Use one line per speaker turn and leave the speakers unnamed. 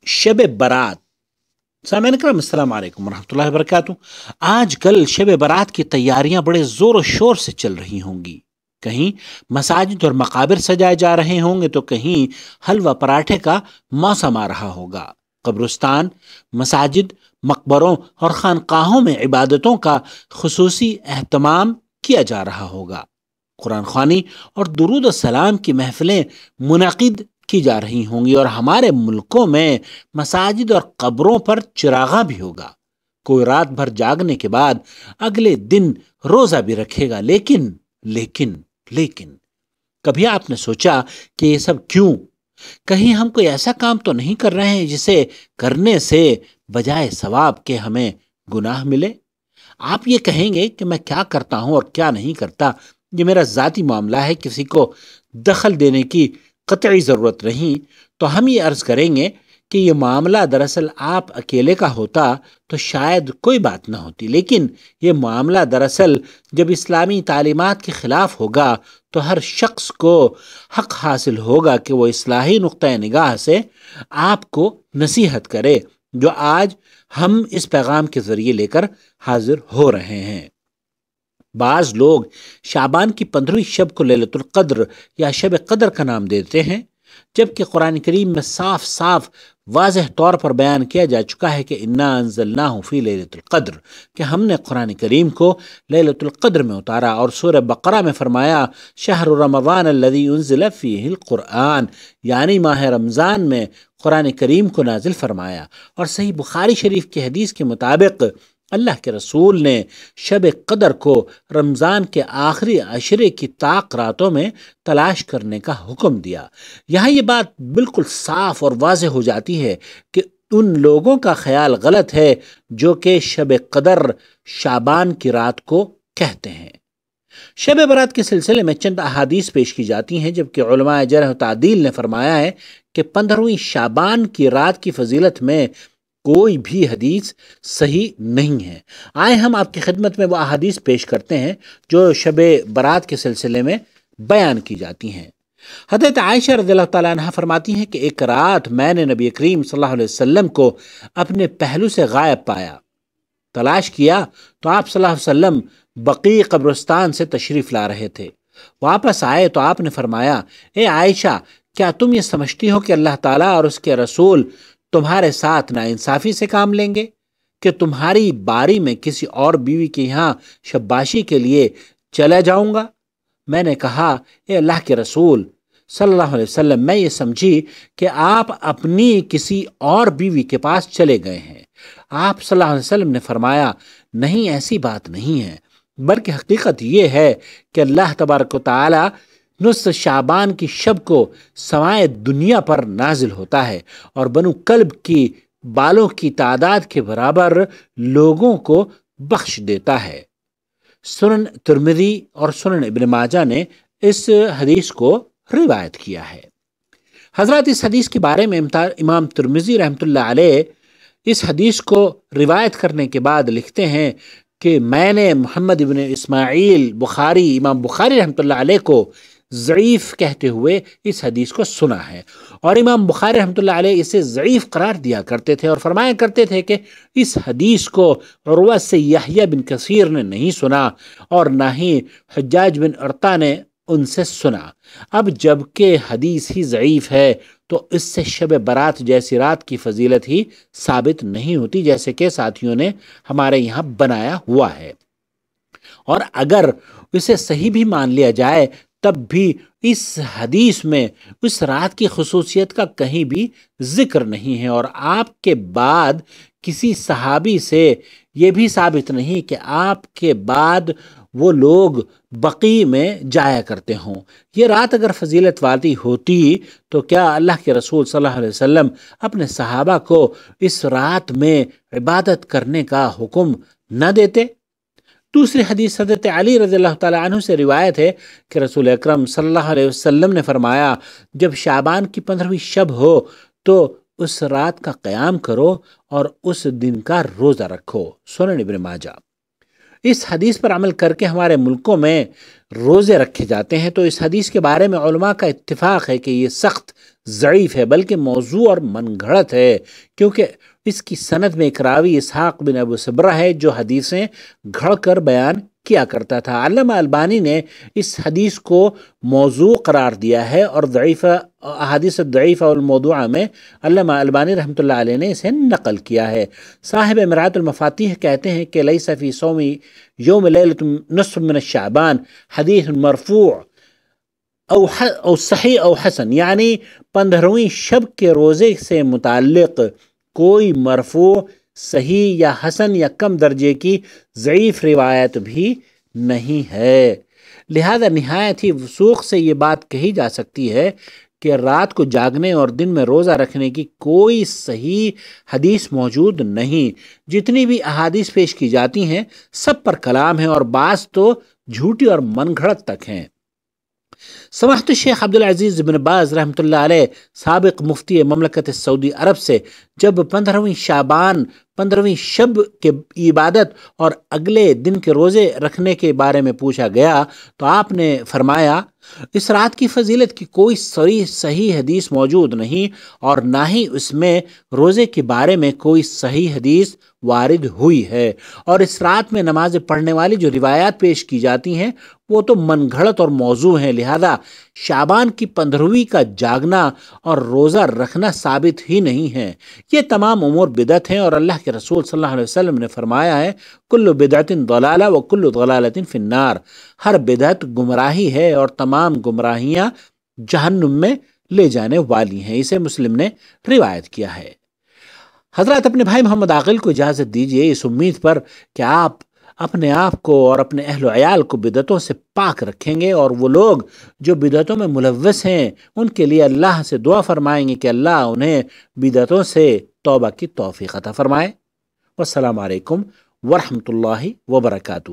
شب برات۔ سامعین کرام السلام علیکم ورحمۃ اللہ وبرکاتہ۔ آج کل شب برات کی تیاریاں بڑے زور و شور سے چل رہی ہوں گی۔ کہیں مساجد اور مقابر سجائے جا رہے ہوں گے تو کہیں حلوہ پراٹھے کا موسم آ رہا ہوگا۔ قبرستان، مساجد، مقبروں اور خانقاہوں میں عبادتوں کا خصوصی اہتمام کیا جا رہا ہوگا۔ قرآن خوانی اور درود السلام کی محفلیں منعقد کی جا رہی ہوں گی، اور ہمارے ملکوں میں مساجد اور قبروں پر چراغاں بھی ہوگا۔ کوئی رات بھر جاگنے کے بعد اگلے دن روزہ بھی رکھے گا۔ لیکن کبھی آپ نے سوچا کہ یہ سب کیوں؟ کہیں ہم کوئی ایسا کام تو نہیں کر رہے ہیں جسے کرنے سے بجائے ثواب کے ہمیں گناہ ملے؟ آپ یہ کہیں گے کہ میں کیا کرتا ہوں اور کیا نہیں کرتا، یہ میرا ذاتی معاملہ ہے، کسی کو دخل دینے کی قطعی ضرورت نہیں۔ تو ہم یہ عرض کریں گے کہ یہ معاملہ دراصل آپ اکیلے کا ہوتا تو شاید کوئی بات نہ ہوتی، لیکن یہ معاملہ دراصل جب اسلامی تعلیمات کے خلاف ہوگا تو ہر شخص کو حق حاصل ہوگا کہ وہ اصلاحی نقطۂ نگاہ سے آپ کو نصیحت کرے، جو آج ہم اس پیغام کے ذریعے لے کر حاضر ہو رہے ہیں۔ بعض لوگ شعبان کی 15ویں شب کو لیلۃ القدر یا شب قدر کا نام دیتے ہیں، جبکہ قرآن کریم میں صاف صاف واضح طور پر بیان کیا جا چکا ہے کہ انا انزلناہ فی لیلۃ القدر، کہ ہم نے قرآن کریم کو لیلۃ القدر میں اتارا، اور سورہ بقرہ میں فرمایا شہر رمضان الذی انزل فیہ القرآن، یعنی ماہ رمضان میں قرآن کریم کو نازل فرمایا۔ اور صحیح بخاری شریف کی حدیث کے مطابق اللہ کے رسول نے شب قدر کو رمضان کے آخری عشرے کی طاق راتوں میں تلاش کرنے کا حکم دیا۔ یہاں یہ بات بالکل صاف اور واضح ہو جاتی ہے کہ ان لوگوں کا خیال غلط ہے جو کہ شب قدر شعبان کی رات کو کہتے ہیں۔ شب برات کے سلسلے میں چند احادیث پیش کی جاتی ہیں، جبکہ علماء جرح و تعدیل نے فرمایا ہے کہ 15ویں شعبان کی رات کی فضیلت میں کوئی بھی حدیث صحیح نہیں ہے۔ آئے ہم آپ کی خدمت میں وہ احادیث پیش کرتے ہیں جو شب برات کے سلسلے میں بیان کی جاتی ہیں۔ حضرت عائشہ رضی اللہ تعالیٰ عنہ فرماتی ہیں کہ ایک رات میں نے نبی کریم صلی اللہ علیہ وسلم کو اپنے پہلو سے غائب پایا۔ تلاش کیا تو آپ صلی اللہ علیہ وسلم بقیع قبرستان سے تشریف لا رہے تھے۔ واپس آئے تو آپ نے فرمایا، اے عائشہ، کیا تم یہ سمجھتی ہو کہ اللہ تعالیٰ اور اس کے رسول تمہارے ساتھ ناانصافی سے کام لیں گے کہ تمہاری باری میں کسی اور بیوی کے یہاں شباشی کے لیے چلا جاؤں گا؟ میں نے کہا، اے اللہ کے رسول صلی اللہ علیہ وسلم، میں یہ سمجھی کہ آپ اپنی کسی اور بیوی کے پاس چلے گئے ہیں۔ آپ صلی اللہ علیہ وسلم نے فرمایا، نہیں، ایسی بات نہیں ہے، بلکہ حقیقت یہ ہے کہ اللہ تبارک و تعالی نصف شعبان کی شب کو سمائے دنیا پر نازل ہوتا ہے اور بنو کلب کی بالوں کی تعداد کے برابر لوگوں کو بخش دیتا ہے۔ سنن ترمذی اور سنن ابن ماجہ نے اس حدیث کو روایت کیا ہے۔ حضرات، اس حدیث کے بارے میں امام ترمذی رحمۃ اللہ علیہ اس حدیث کو روایت کرنے کے بعد لکھتے ہیں کہ میں نے محمد ابن اسماعیل بخاری، امام بخاری رحمۃ اللہ علیہ کو ضعیف کہتے ہوئے اس حدیث کو سنا ہے، اور امام بخاری رحمۃ اللہ علیہ اسے ضعیف قرار دیا کرتے تھے اور فرمایا کرتے تھے کہ اس حدیث کو عروہ سے یحییٰ بن کثیر نے نہیں سنا اور نہ ہی حجاج بن ارطا نے ان سے سنا۔ اب جب کہ حدیث ہی ضعیف ہے تو اس سے شب برات جیسی رات کی فضیلت ہی ثابت نہیں ہوتی، جیسے کہ ساتھیوں نے ہمارے یہاں بنایا ہوا ہے۔ اور اگر اسے صحیح بھی مان لیا جائے تب بھی اس حدیث میں اس رات کی خصوصیت کا کہیں بھی ذکر نہیں ہے، اور آپ کے بعد کسی صحابی سے یہ بھی ثابت نہیں کہ آپ کے بعد وہ لوگ بقیع میں جایا کرتے ہوں۔ یہ رات اگر فضیلت والی ہوتی تو کیا اللہ کے رسول صلی اللہ علیہ وسلم اپنے صحابہ کو اس رات میں عبادت کرنے کا حکم نہ دیتے؟ دوسری حدیث حضرت علی رضی اللہ تعالیٰ عنہ سے روایت ہے کہ رسول اکرم صلی اللہ علیہ وسلم نے فرمایا، جب شعبان کی 15ویں شب ہو تو اس رات کا قیام کرو اور اس دن کا روزہ رکھو۔ سنن ابن ماجہ۔ اس حدیث پر عمل کر کے ہمارے ملکوں میں روزے رکھے جاتے ہیں، تو اس حدیث کے بارے میں علماء کا اتفاق ہے کہ یہ سخت ضعیف ہے بلکہ موضوع اور من گھڑت ہے، کیونکہ اس کی سند میں ایک راوی اسحاق بن ابو صبرہ ہے جو حدیثیں گھڑ کر بیان کیا کرتا تھا۔ علامہ البانی نے اس حدیث کو موضوع قرار دیا ہے اور ضعیفہ احادیث ضعیفہ والموضوعہ میں علامہ البانی رحمۃ اللہ علیہ نے اسے نقل کیا ہے۔ صاحب مرآت المفاتیح کہتے ہیں کہ لیس فی صوم یوم لیلۃ نصف من الشعبان حدیث مرفوع او صحیح او حسن، یعنی 15ویں شب کے روزے سے متعلق کوئی مرفوع، صحیح یا حسن یا کم درجے کی ضعیف روایت بھی نہیں ہے۔ لہذا نہایت ہی وثوق سے یہ بات کہی جا سکتی ہے کہ رات کو جاگنے اور دن میں روزہ رکھنے کی کوئی صحیح حدیث موجود نہیں۔ جتنی بھی احادیث پیش کی جاتی ہیں سب پر کلام ہے اور بعض تو جھوٹی اور من گھڑت تک ہیں۔ سماحت الشیخ عبدالعزیز بن باز رحمۃ اللہ علیہ سابق مفتی مملکت سعودی عرب سے جب 15ویں شعبان 15ویں شب کے عبادت اور اگلے دن کے روزے رکھنے کے بارے میں پوچھا گیا تو آپ نے فرمایا اس رات کی فضیلت کی کوئی صحیح حدیث موجود نہیں اور نہ ہی اس میں روزے کے بارے میں کوئی صحیح حدیث وارد ہوئی ہے، اور اس رات میں نماز پڑھنے والی جو روایات پیش کی جاتی ہیں وہ تو من گھڑت اور موضوع ہیں۔ لہذا شعبان کی 15ویں کا جاگنا اور روزہ رکھنا ثابت ہی نہیں ہے۔ یہ تمام امور بدعت ہیں اور اللہ کے رسول صلی اللہ علیہ وسلم نے فرمایا ہے کل بدعت ضلالہ و کل ضلالۃ فی النار، ہر بدعت گمراہی ہے اور تمام گمراہیاں جہنم میں لے جانے والی ہیں۔ اسے مسلم نے روایت کیا ہے۔ حضرات اپنے بھائی محمد عاقل کو اجازت دیجیے اس امید پر کہ آپ اپنے آپ کو اور اپنے اہل و عیال کو بدعتوں سے پاک رکھیں گے، اور وہ لوگ جو بدعتوں میں ملوث ہیں ان کے لیے اللہ سے دعا فرمائیں گے کہ اللہ انہیں بدعتوں سے توبہ کی توفیق عطا فرمائے۔ والسلام علیکم ورحمۃ اللہ وبرکاتہ۔